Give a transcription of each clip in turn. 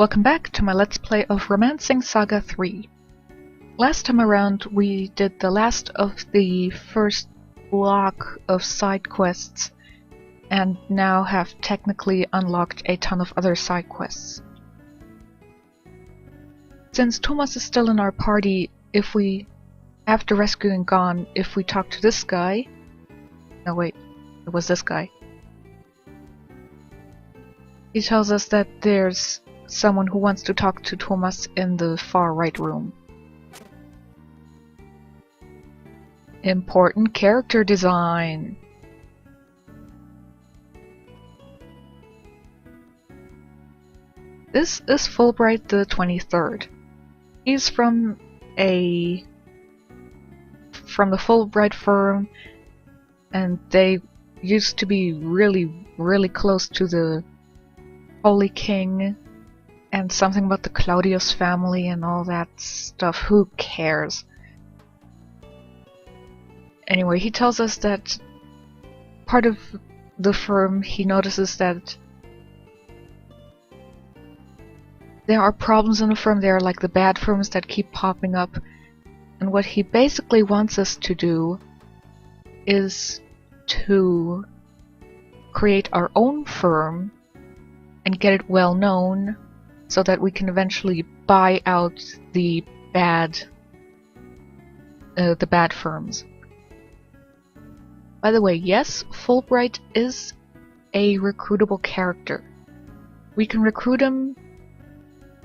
Welcome back to my Let's Play of Romancing Saga 3. Last time around we did the last of the first block of side quests and now have technically unlocked a ton of other side quests. Since Thomas is still in our party, if we, after rescuing Gon, if we talk to this guy... No wait, it was this guy. He tells us that there's someone who wants to talk to Thomas in the far right room. Important character design! This is Fulbright the 23rd. He's from the Fulbright firm, and they used to be really close to the Holy King, and something about the Claudius family and all that stuff. Who cares? Anyway, he tells us that part of the firm, he notices that there are problems in the firm. There are like the bad firms that keep popping up, and what he basically wants us to do is to create our own firm and get it well known so that we can eventually buy out the bad firms. By the way, yes, Fulbright is a recruitable character. We can recruit him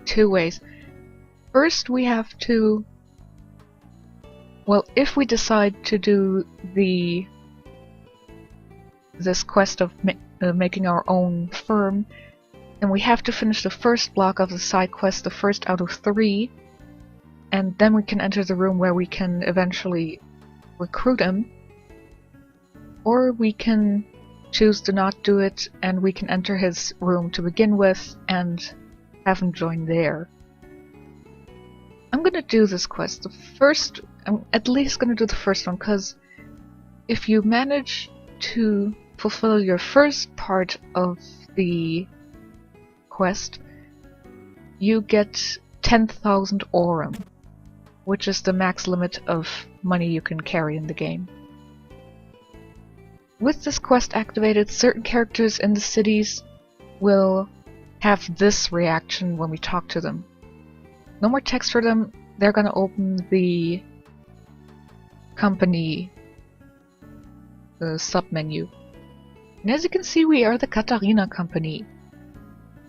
two ways. First, we have to... Well, if we decide to do this quest of making our own firm, then we have to finish the first block of the side quest, the first out of 3, and then we can enter the room where we can eventually recruit him. Or we can choose to not do it, and we can enter his room to begin with and have him join there. I'm gonna do this quest. I'm at least gonna do the first one, because if you manage to fulfill your first part of the quest, you get 10,000 aurum, which is the max limit of money you can carry in the game. With this quest activated, certain characters in the cities will have this reaction when we talk to them. No more text for them, they're gonna open the company sub-menu. And as you can see, we are the Katarina company.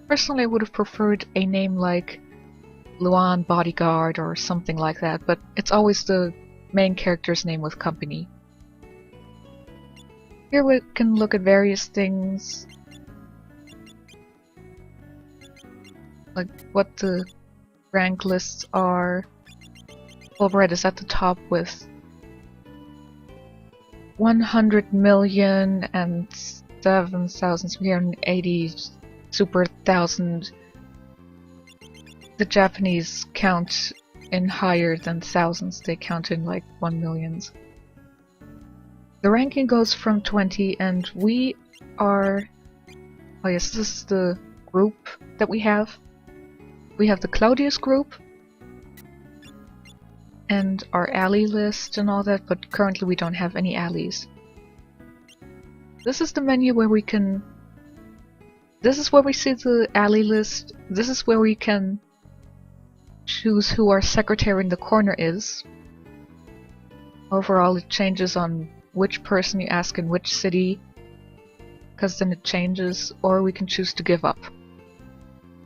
Personally, I would have preferred a name like Loanne Bodyguard or something like that, but it's always the main character's name with company. Here we can look at various things, like what the rank lists are. Fulbright is at the top with 100,000,000 and 7,380 super thousand. The Japanese count in higher than thousands, they count in like 1,000,000s. The ranking goes from 20, and we are... Oh yes, this is the group that we have. We have the Claudius group, and our ally list and all that, but currently we don't have any allies. This is the menu where we can... This is where we see the ally list. This is where we can choose who our secretary in the corner is. Overall, it changes on which person you ask in which city, because then it changes, or we can choose to give up.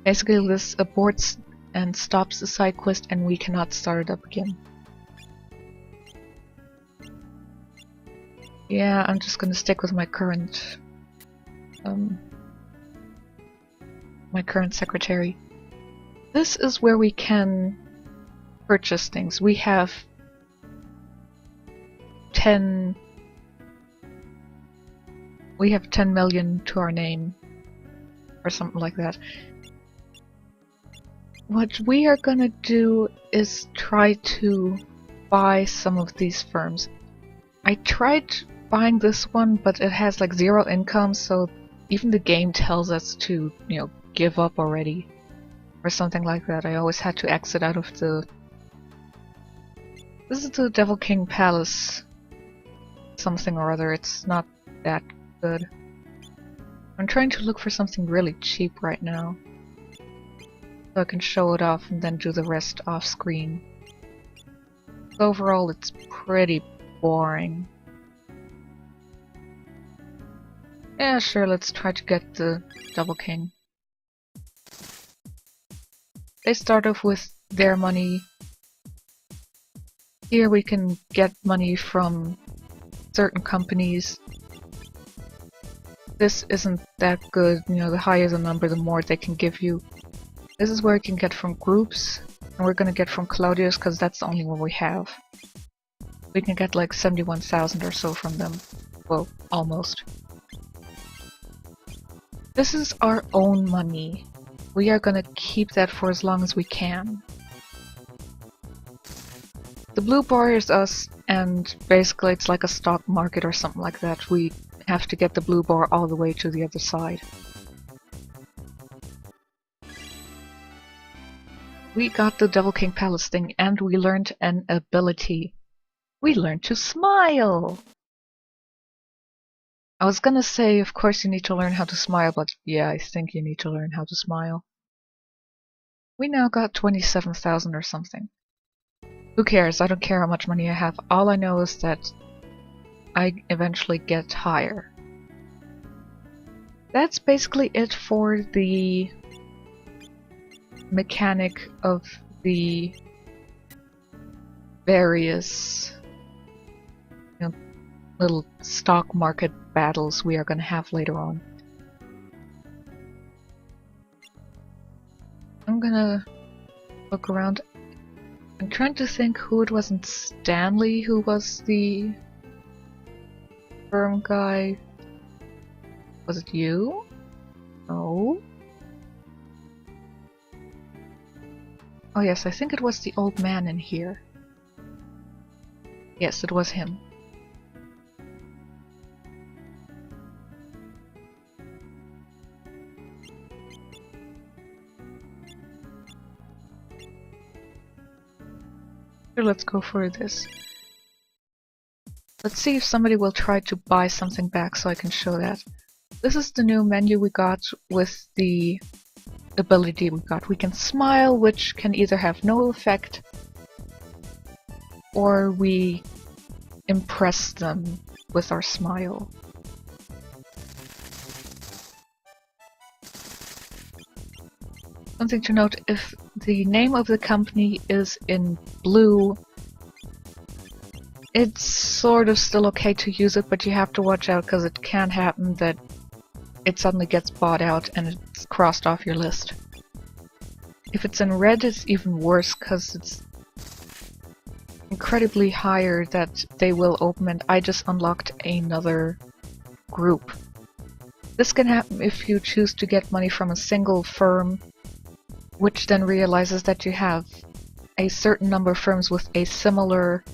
Basically, this aborts and stops the side quest, and we cannot start it up again. Yeah, I'm just gonna stick with my current secretary. This is where we can purchase things. We have 10 million to our name, or something like that. What we are gonna do is try to buy some of these firms. I tried buying this one, but it has like 0 income, so even the game tells us to, give up already. or something like that. I always had to exit out of the... This is the Devil King Palace something or other. It's not that good. I'm trying to look for something really cheap right now, so I can show it off and then do the rest off screen. Overall, it's pretty boring. Yeah, sure, let's try to get the Double King. They start off with their money. Here we can get money from certain companies. This isn't that good, you know, the higher the number, the more they can give you. This is where you can get from groups, and we're gonna get from Claudius because that's the only one we have. We can get like 71,000 or so from them. Well, almost. This is our own money. We are gonna keep that for as long as we can. The blue bar is us, and basically it's like a stock market or something like that. We have to get the blue bar all the way to the other side. We got the Devil King Palace thing, and we learned an ability. We learned to smile! I was gonna say, of course you need to learn how to smile, but yeah, I think you need to learn how to smile. We now got 27,000 or something. Who cares? I don't care how much money I have. All I know is that I eventually get higher. That's basically it for the mechanic of the various, you know, little stock market battles we are going to have later on. I'm gonna look around. I'm trying to think who it wasn't Stanley who was the firm guy. Was it you? No. Oh yes, I think it was the old man in here. Yes, it was him. Here, let's go for this. Let's see if somebody will try to buy something back so I can show that. This is the new menu we got with the ability we got. We can smile, which can either have no effect, or we impress them with our smile. Something to note, if the name of the company is in blue, it's sort of still okay to use it, but you have to watch out because it can happen that it suddenly gets bought out and it's crossed off your list. If it's in red, it's even worse because it's incredibly higher that they will open, and I just unlocked another group. This can happen if you choose to get money from a single firm, which then realizes that you have a certain number of firms with a similar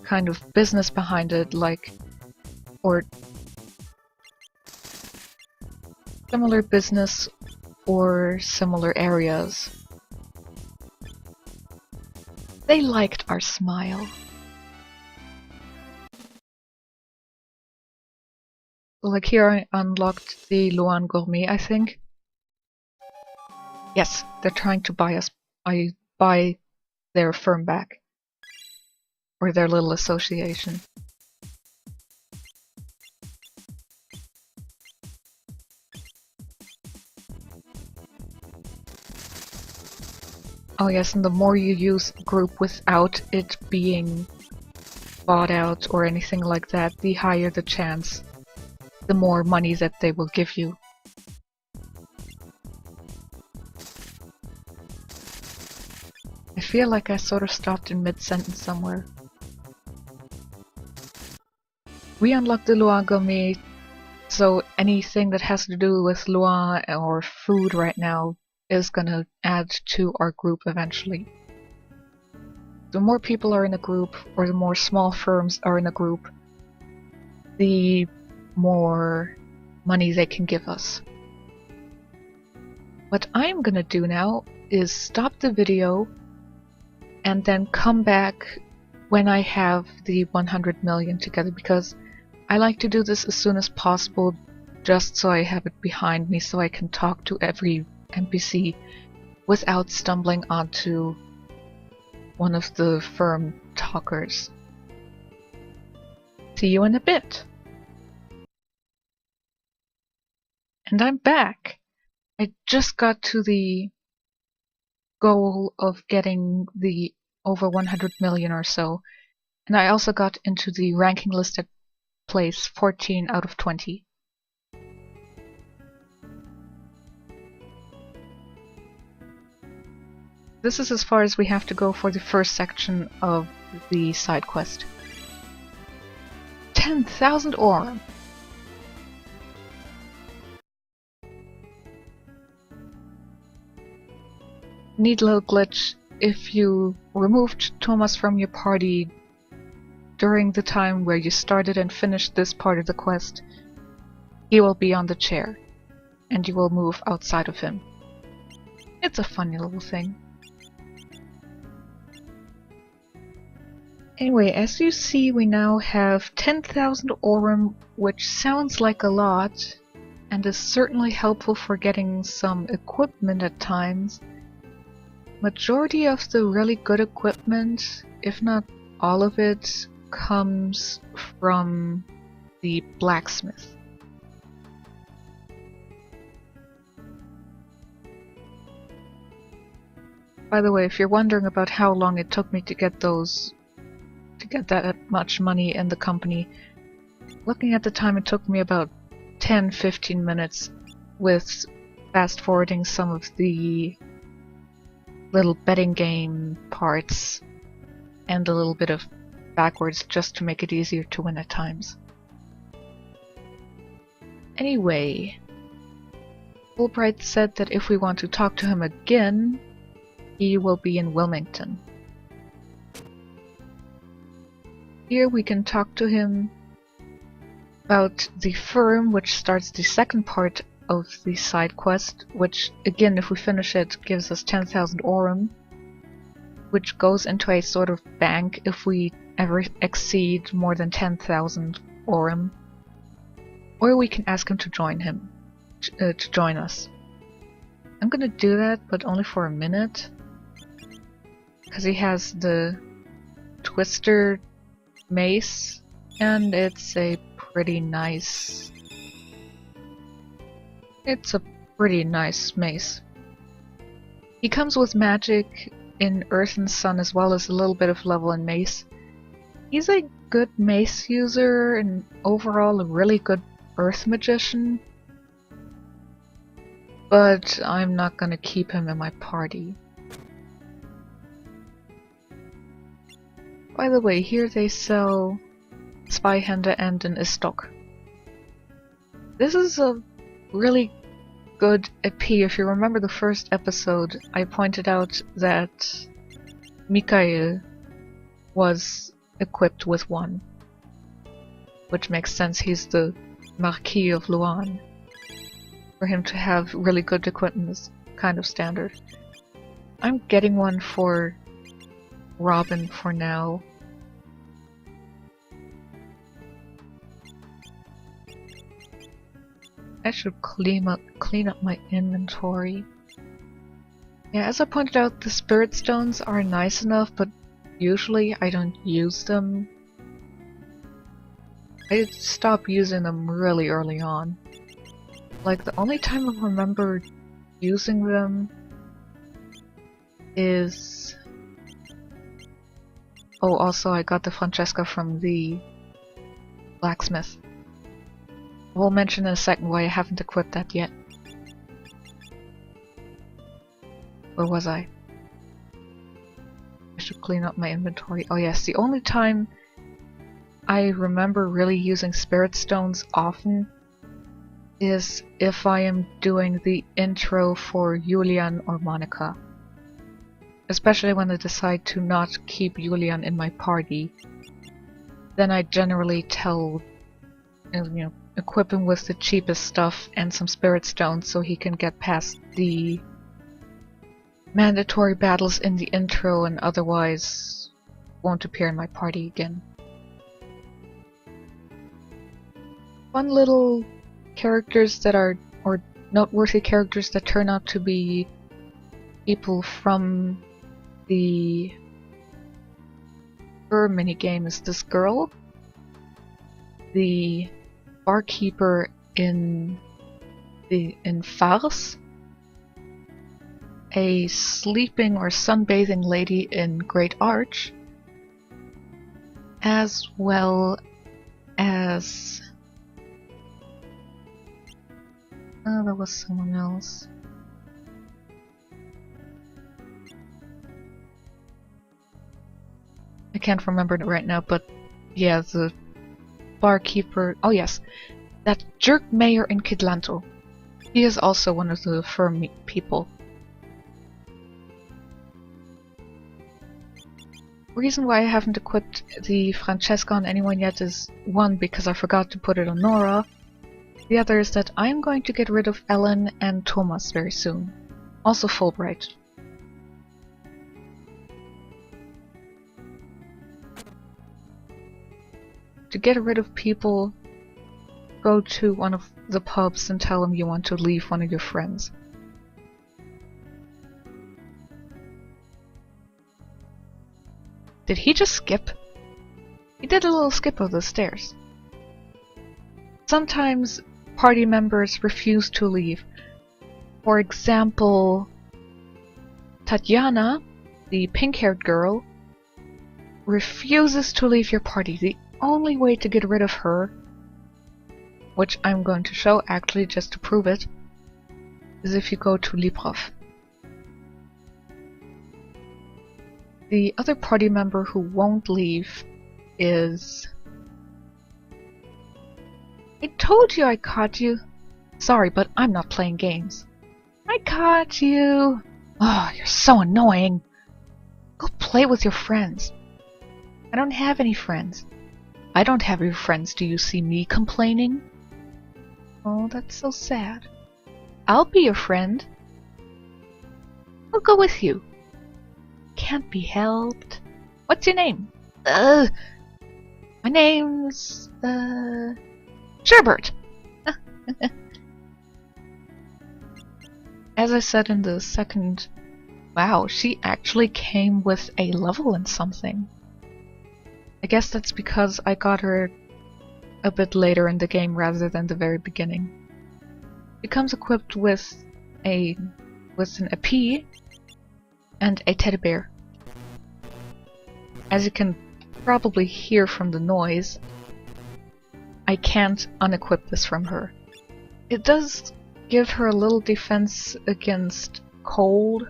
kind of business behind it, like, or similar business or similar areas. They liked our smile. Like here I unlocked the Loanne Gourmets, I think. Yes, they're trying to buy us. I buy their firm back. Or their little association. Oh yes, and the more you use a group without it being bought out or anything like that, the higher the chance, the more money that they will give you. I feel like I sort of stopped in mid-sentence somewhere. We unlocked the Loanne Gourmet, so anything that has to do with Loanne or food right now is gonna add to our group eventually. The more people are in a group, or the more small firms are in a group, the more money they can give us. What I'm gonna do now is stop the video and then come back when I have the 100 million together, because I like to do this as soon as possible, just so I have it behind me so I can talk to every NPC without stumbling onto one of the firm talkers. See you in a bit. And I'm back. I just got to the goal of getting the over 100 million or so, and I also got into the ranking list at place 14 out of 20. This is as far as we have to go for the first section of the side quest. 10,000 ore! Neat little glitch. If you removed Thomas from your party during the time where you started and finished this part of the quest, he will be on the chair, and you will move outside of him. It's a funny little thing. Anyway, as you see, we now have 10,000 aurum, which sounds like a lot, and is certainly helpful for getting some equipment at times. Majority of the really good equipment, if not all of it, comes from the blacksmith. By the way, if you're wondering about how long it took me to get that much money in the company, looking at the time, it took me about 10-15 minutes, with fast forwarding some of the little betting game parts and a little bit of backwards just to make it easier to win at times. Anyway, Fulbright said that if we want to talk to him again, he will be in Wilmington. Here we can talk to him about the firm, which starts the second part of the side quest, which again, if we finish it, gives us 10,000 aurum, which goes into a sort of bank if we ever exceed more than 10,000 aurum. Or we can ask him to join us. I'm gonna do that, but only for a minute, because he has the Twister mace, and it's a pretty nice mace. He comes with magic in Earth and Sun, as well as a little bit of level in mace. He's a good mace user and overall a really good Earth magician, but I'm not gonna keep him in my party. By the way, here they sell Zweihände and an Istok. This is a really good EP. If you remember the first episode, I pointed out that Mikhail was equipped with one, which makes sense. He's the Marquis of Loanne. For him to have really good equipment is kind of standard. I'm getting one for Robin for now. I should clean up my inventory. Yeah, as I pointed out, the spirit stones are nice enough, but usually I don't use them. I stopped using them really early on. Like, the only time I remember using them is... Oh, also I got the Francesca from the blacksmith. We'll mention in a second why I haven't equipped that yet. Where was I? I should clean up my inventory. Oh yes, the only time I remember really using spirit stones often is if I am doing the intro for Julian or Monica. Especially when I decide to not keep Julian in my party. Then I generally tell, equip him with the cheapest stuff and some spirit stones so he can get past the mandatory battles in the intro and otherwise won't appear in my party again. Fun little characters that are, or noteworthy characters that turn out to be people from the minigame is this girl, the barkeeper in Firepalace, a sleeping or sunbathing lady in Great Arch, as well as there was someone else. I can't remember it right now, but yeah, the barkeeper. Oh yes, that jerk mayor in Kidlanto. He is also one of the firm people. Reason why I haven't equipped the Francesca on anyone yet is one, because I forgot to put it on Nora. The other is that I'm going to get rid of Ellen and Thomas very soon. Also Fulbright. To get rid of people, go to one of the pubs and tell them you want to leave one of your friends. Did he just skip? He did a little skip of the stairs. Sometimes party members refuse to leave. For example, Tatiana, the pink-haired girl, refuses to leave your party. The only way to get rid of her, which I'm going to show actually just to prove it, is if you go to Librov. The other party member who won't leave is... I told you I caught you! Sorry, but I'm not playing games. I caught you! Oh, you're so annoying! Go play with your friends. I don't have any friends. I don't have any friends. Do you see me complaining? Oh, that's so sad. I'll be your friend. I'll go with you. Can't be helped. What's your name? My name's... Sherbert! As I said in the second... Wow, she actually came with a level in something. I guess that's because I got her a bit later in the game rather than the very beginning. She comes equipped with an AP and a teddy bear. As you can probably hear from the noise, I can't unequip this from her. It does give her a little defense against cold,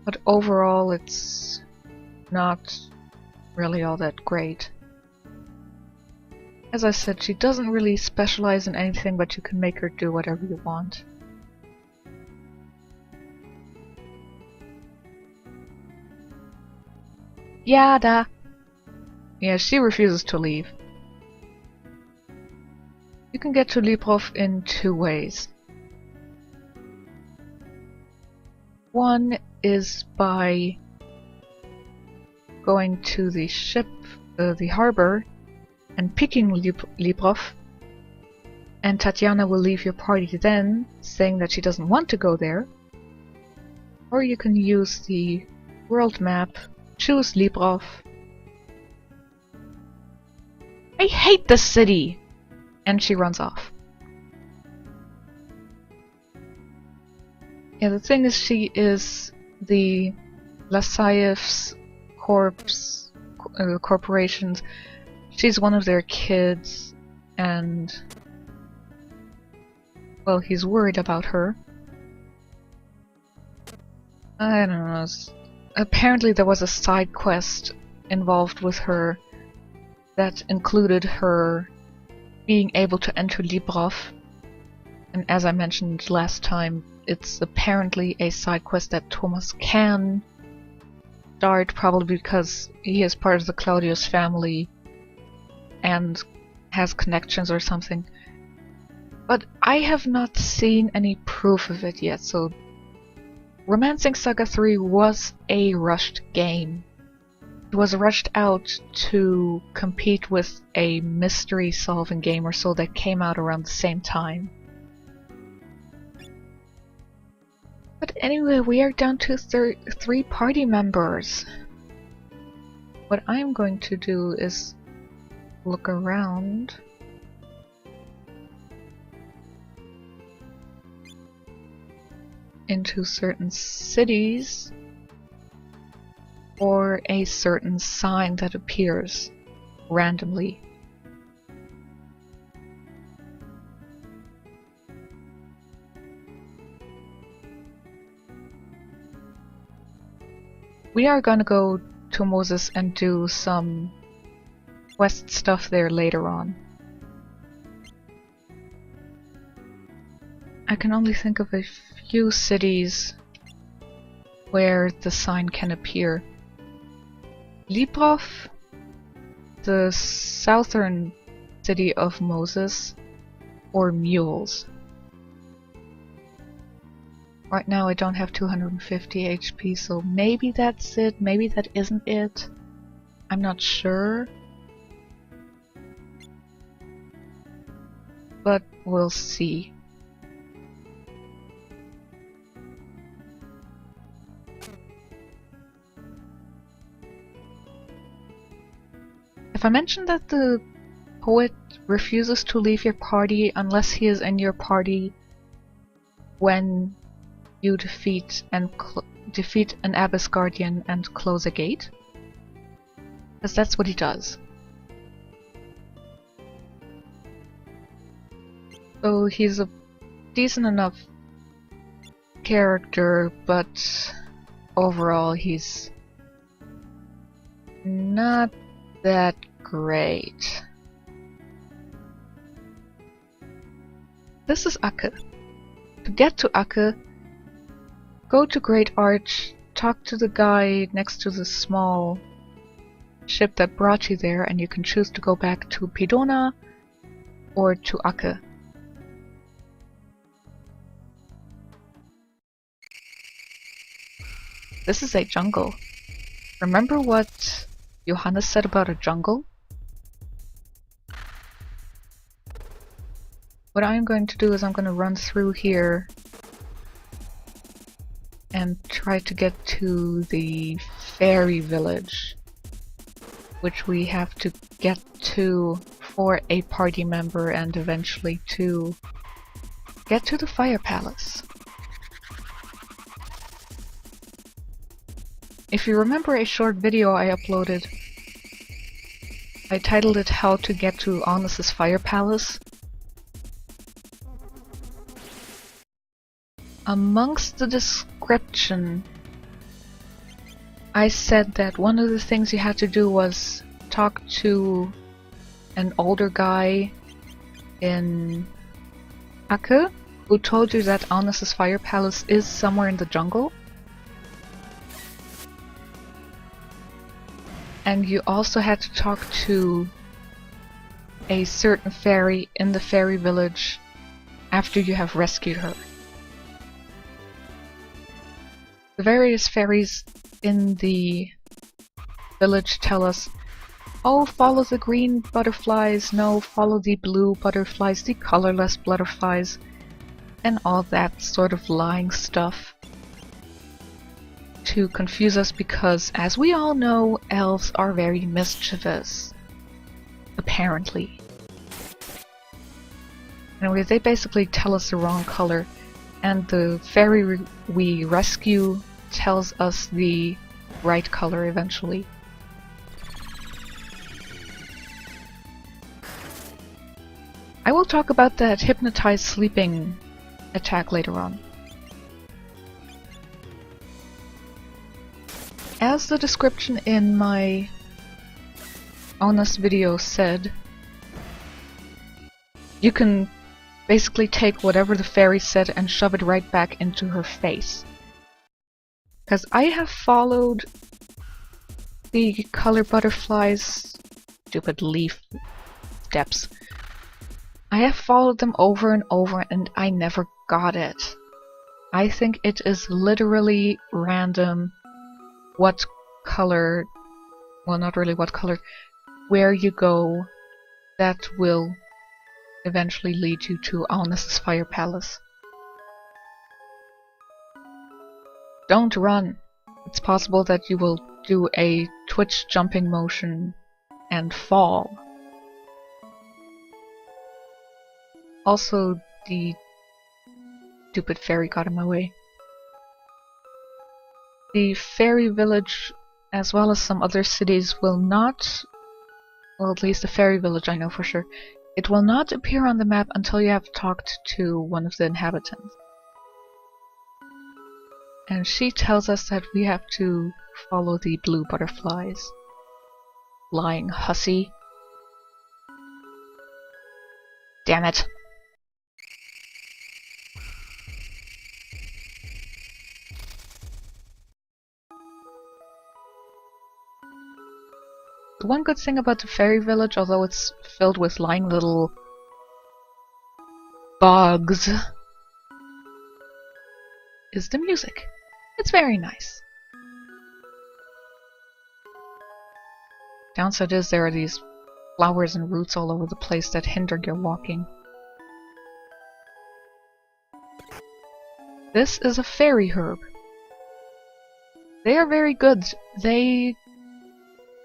but overall it's not really all that great. As I said, she doesn't really specialize in anything, but you can make her do whatever you want. Yada! Yeah, she refuses to leave. You can get to Librov in two ways. One is by going to the ship, the harbor, and picking Librov, and Tatiana will leave your party then, saying that she doesn't want to go there. Or you can use the world map, choose Librov. I hate this city! And she runs off. Yeah, the thing is, she is the Lasaev's corporations. She's one of their kids, and well, he's worried about her. I don't know. Apparently there was a side quest involved with her that included her being able to enter Librov, and as I mentioned last time, it's apparently a side quest that Thomas can start, probably because he is part of the Claudius family and has connections or something. But I have not seen any proof of it yet, so Romancing Saga 3 was a rushed game. It was rushed out to compete with a mystery solving game or so that came out around the same time. But anyway, we are down to 3 party members. What I'm going to do is look around. Into certain cities or a certain sign that appears randomly. We are gonna go to Moses and do some quest stuff there later on. I can only think of a few cities where the sign can appear. Librov, the southern city of Moses, or Mules. Right now I don't have 250 HP, so maybe that's it, maybe that isn't it. I'm not sure. But we'll see. If I mention that the poet refuses to leave your party unless he is in your party when you defeat an Abyss Guardian and close a gate? Because that's what he does. So he's a decent enough character, but overall he's not that great. This is Ake. To get to Ake, go to Great Arch, talk to the guy next to the small ship that brought you there, and you can choose to go back to Pidona or to Ake. This is a jungle. Remember what Johannes said about a jungle? What I'm going to do is I'm going to run through here and try to get to the fairy village, which we have to get to for a party member and eventually to get to the Firepalace. If you remember a short video I uploaded, I titled it How to Get to Honest's Firepalace. Amongst the description, I said that one of the things you had to do was talk to an older guy in Ake who told you that Honest's Firepalace is somewhere in the jungle. And you also had to talk to a certain fairy in the fairy village after you have rescued her. The various fairies in the village tell us, oh, follow the green butterflies, no, follow the blue butterflies, the colorless butterflies, and all that sort of lying stuff to confuse us because, as we all know, elves are very mischievous. Apparently. Anyway, they basically tell us the wrong color, and the fairy we rescue tells us the right color eventually. I will talk about that hypnotized sleeping attack later on. As the description in my honest video said, you can basically take whatever the fairy said and shove it right back into her face. Because I have followed the color butterflies, stupid leaf steps, I have followed them over and over and I never got it. I think it is literally random what color, well, not really what color, where you go that will eventually lead you to Alnis's Firepalace. Don't run. It's possible that you will do a twitch jumping motion and fall. Also, the stupid fairy got in my way. The fairy village, as well as some other cities, will not, well, at least the fairy village I know for sure, it will not appear on the map until you have talked to one of the inhabitants. And she tells us that we have to follow the blue butterflies. Lying hussy. Damn it. The one good thing about the fairy village, although it's filled with lying little bugs, is the music. It's very nice. Downside is there are these flowers and roots all over the place that hinder your walking. This is a fairy herb. They are very good. They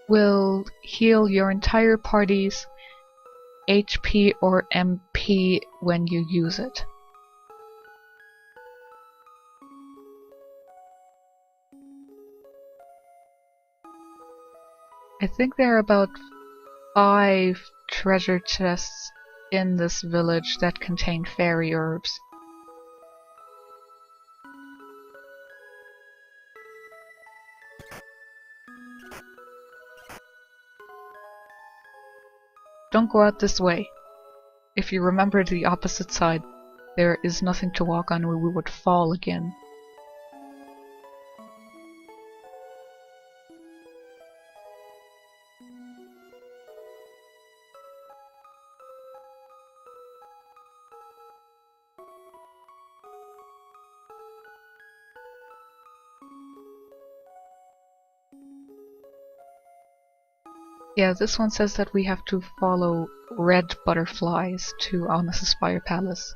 will heal your entire party's HP or MP when you use it. I think there are about 5 treasure chests in this village that contain fairy herbs. Don't go out this way. If you remember the opposite side, there is nothing to walk on where we would fall again. Yeah, this one says that we have to follow red butterflies to Alnis's Firepalace.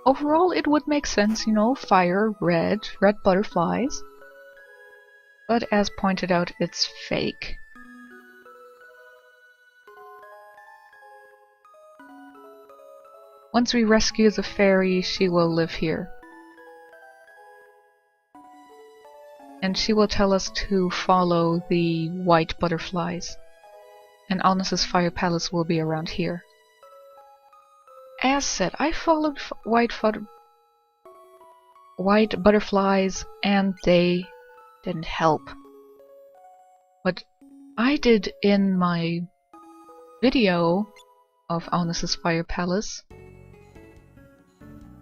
Overall, it would make sense, you know, fire, red butterflies. But as pointed out, it's fake. Once we rescue the fairy, she will live here. And she will tell us to follow the white butterflies. And Alnis's Firepalace will be around here. As said, I followed white butterflies and they didn't help. What I did in my video of Alnis's Firepalace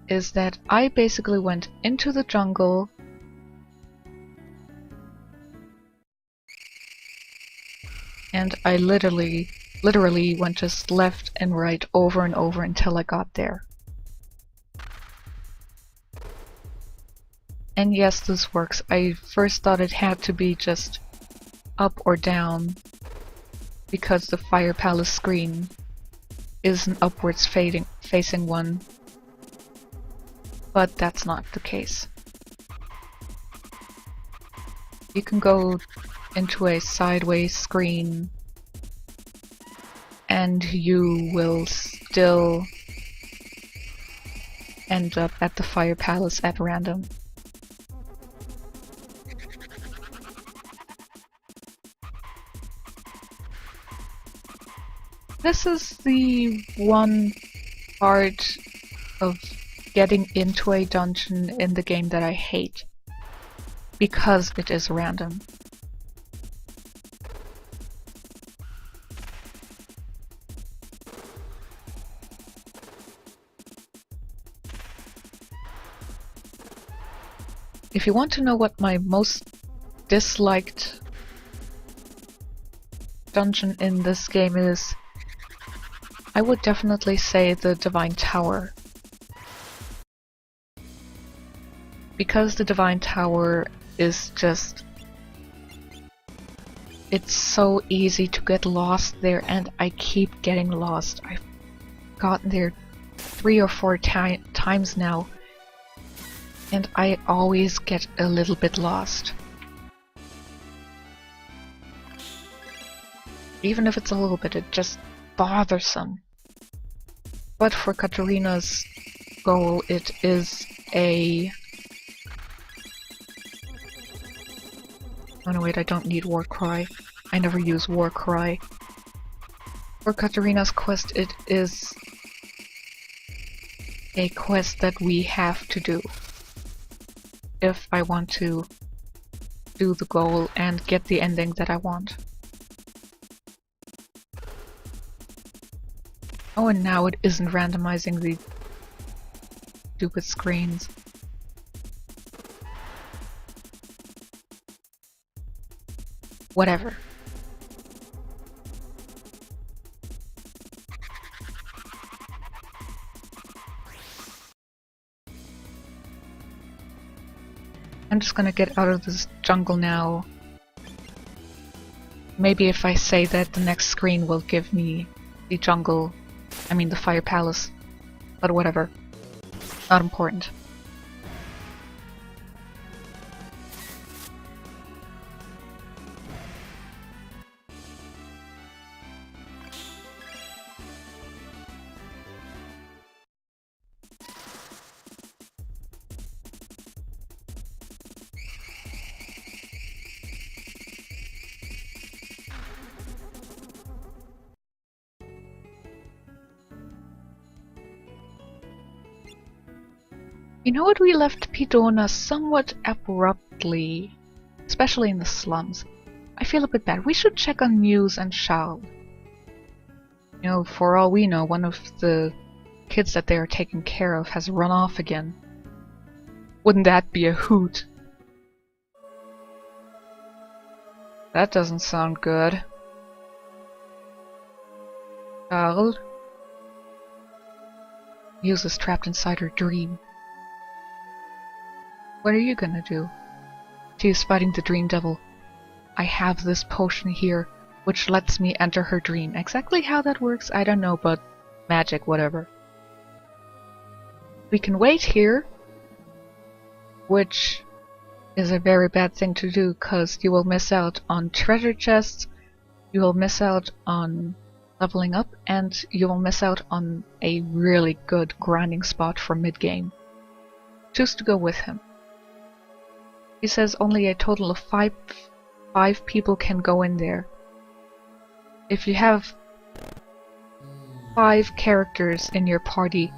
is that I basically went into the jungle and I literally went just left and right over and over until I got there. And yes, this works. I first thought it had to be just up or down because the Firepalace screen is an upwards facing one, but that's not the case. You can go into a sideways screen and you will still end up at the Firepalace at random. This is the one part of getting into a dungeon in the game that I hate, because it is random. If you want to know what my most disliked dungeon in this game is, I would definitely say the Divine Tower. Because the Divine Tower is just... It's so easy to get lost there, and I keep getting lost. I've gotten there 3 or 4 times now, and I always get a little bit lost. Even if it's a little bit, it's just bothersome. But for Katarina's goal, it is a... Oh no, wait, I don't need Warcry. I never use Warcry. For Katarina's quest, it is a quest that we have to do if I want to do the goal and get the ending that I want. Oh, and now it isn't randomizing the stupid screens. Whatever. I'm just gonna get out of this jungle now. Maybe if I say that, the next screen will give me the jungle, I mean the Firepalace, but whatever. Not important. You know what, we left Pidona somewhat abruptly, especially in the slums. I feel a bit bad. We should check on Muse and Charles. You know, for all we know, one of the kids that they are taking care of has run off again. Wouldn't that be a hoot? That doesn't sound good. Charles? Muse is trapped inside her dream. What are you gonna do? She is fighting the dream devil. I have this potion here, which lets me enter her dream. Exactly how that works, I don't know, but magic, whatever. We can wait here, which is a very bad thing to do, because you will miss out on treasure chests, you will miss out on leveling up, and you will miss out on a really good grinding spot for mid-game. Choose to go with him. He says only a total of five people can go in there. If you have 5 characters in your party,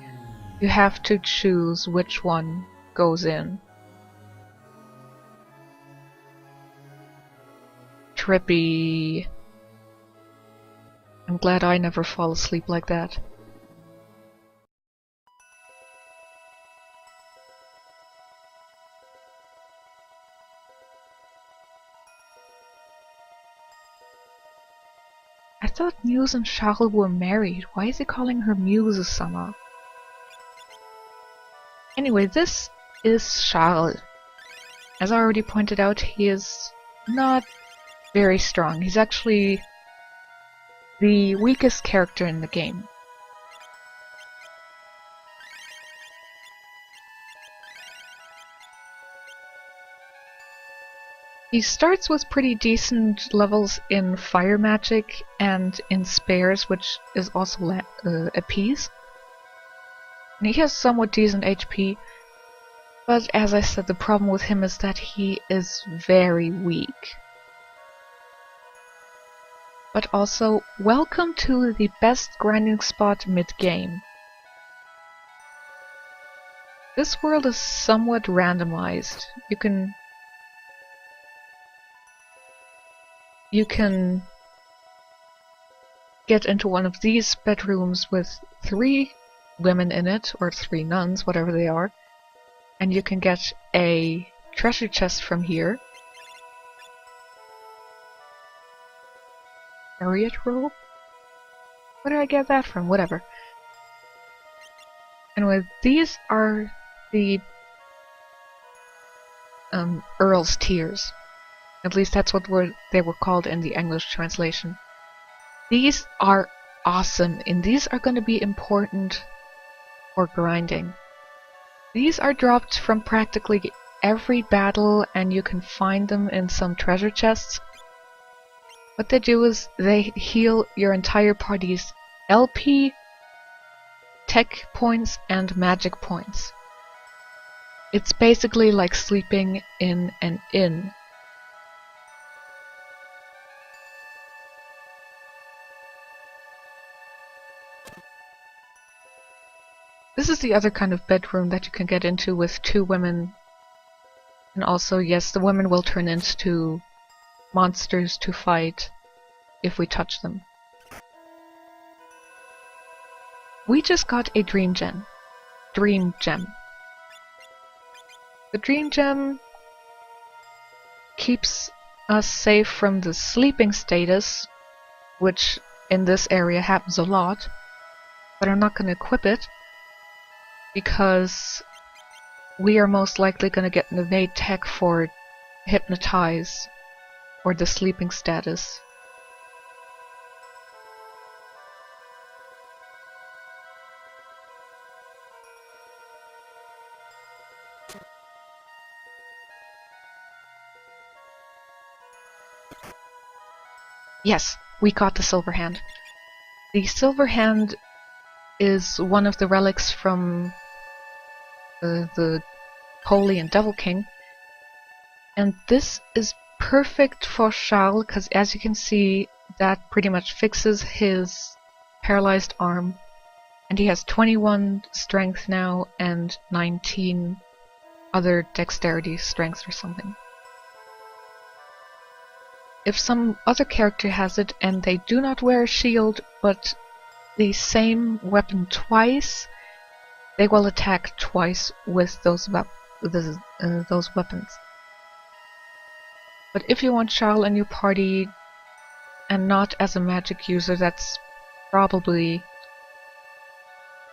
you have to choose which one goes in. Trippy. I'm glad I never fall asleep like that. I thought Muse and Charles were married. Why is he calling her Muse-sama? Anyway, this is Charles. As I already pointed out, he is not very strong. He's actually the weakest character in the game. He starts with pretty decent levels in fire magic and in spares, which is also a piece. And he has somewhat decent HP, but as I said, the problem with him is that he is very weak. But also, welcome to the best grinding spot mid-game. This world is somewhat randomized. You can get into one of these bedrooms with 3 women in it, or 3 nuns, whatever they are, and you can get a treasure chest from here. Chariot rope? Where did I get that from? Whatever. Anyway, these are the Earl's Tears. At least that's what they were called in the English translation. These are awesome, and these are going to be important for grinding. These are dropped from practically every battle, and you can find them in some treasure chests. What they do is they heal your entire party's LP, tech points, and magic points. It's basically like sleeping in an inn. This is the other kind of bedroom that you can get into with two women. And also, yes, the women will turn into monsters to fight if we touch them. We just got a Dream Gem. The Dream Gem keeps us safe from the sleeping status, which in this area happens a lot, but I'm not going to equip it because we are most likely going to get an evade tech for hypnotize or the sleeping status. Yes, we got the Silver Hand. The Silver Hand is one of the relics from the Holy and Devil King, and this is perfect for Charles because, as you can see, that pretty much fixes his paralyzed arm, and he has 21 strength now and 19 other dexterity strengths or something. If some other character has it and they do not wear a shield but the same weapon twice, they will attack twice with those weapons. But if you want Charles in your party and not as a magic user, that's probably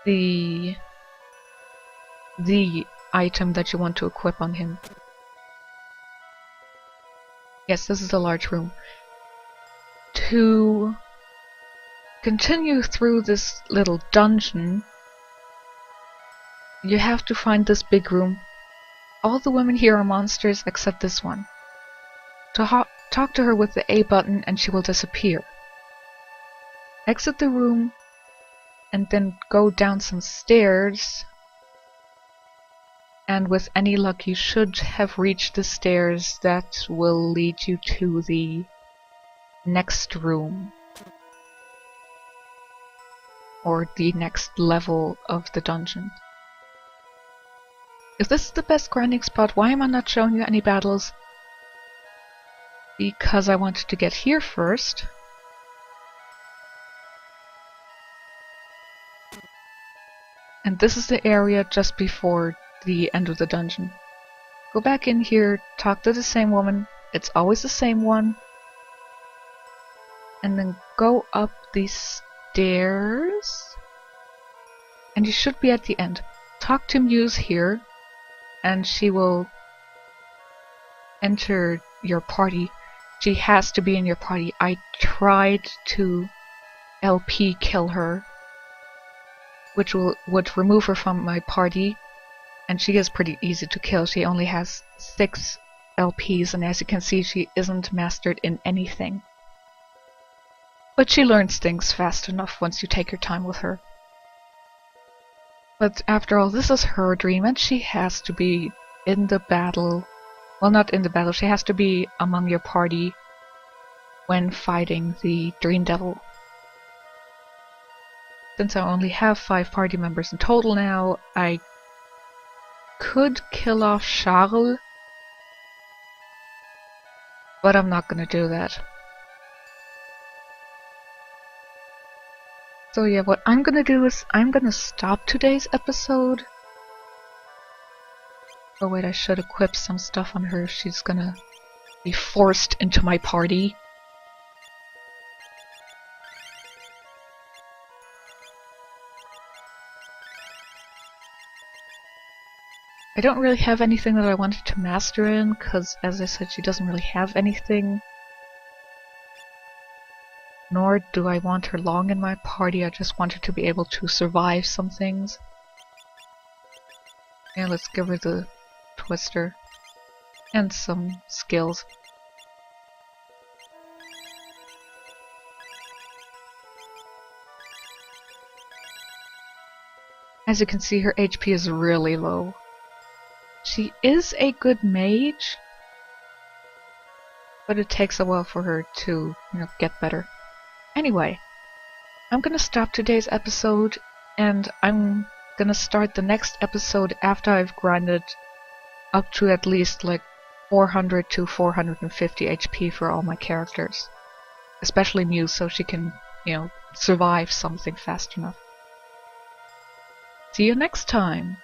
the item that you want to equip on him. Yes, this is a large room. To continue through this little dungeon, you have to find this big room. All the women here are monsters except this one. To talk to her with the A button and she will disappear. Exit the room and then go down some stairs, and with any luck you should have reached the stairs that will lead you to the next room. Or the next level of the dungeon. If this is the best grinding spot, why am I not showing you any battles? Because I wanted to get here first. And this is the area just before the end of the dungeon. Go back in here, talk to the same woman, it's always the same one, and then go up these stairs, and you should be at the end. Talk to Muse here, and she will enter your party. She has to be in your party. I tried to LP kill her, which would remove her from my party, and she is pretty easy to kill. She only has 6 LPs, and as you can see, she isn't mastered in anything. But she learns things fast enough once you take your time with her. But after all, this is her dream, and she has to be in the battle. Well, not in the battle, she has to be among your party when fighting the Dream Devil. Since I only have 5 party members in total now, I could kill off Charles, but I'm not gonna do that. So yeah, what I'm gonna do is I'm gonna stop today's episode. Oh wait, I should equip some stuff on her if she's gonna be forced into my party. I don't really have anything that I wanted to master in, because as I said, she doesn't really have anything. Nor do I want her long in my party, I just want her to be able to survive some things. And let's give her the twister. And some skills. As you can see, her HP is really low. She is a good mage, but it takes a while for her to, get better. Anyway, I'm gonna stop today's episode, and I'm gonna start the next episode after I've grinded up to at least like 400 to 450 HP for all my characters. Especially Muse, so she can, survive something fast enough. See you next time!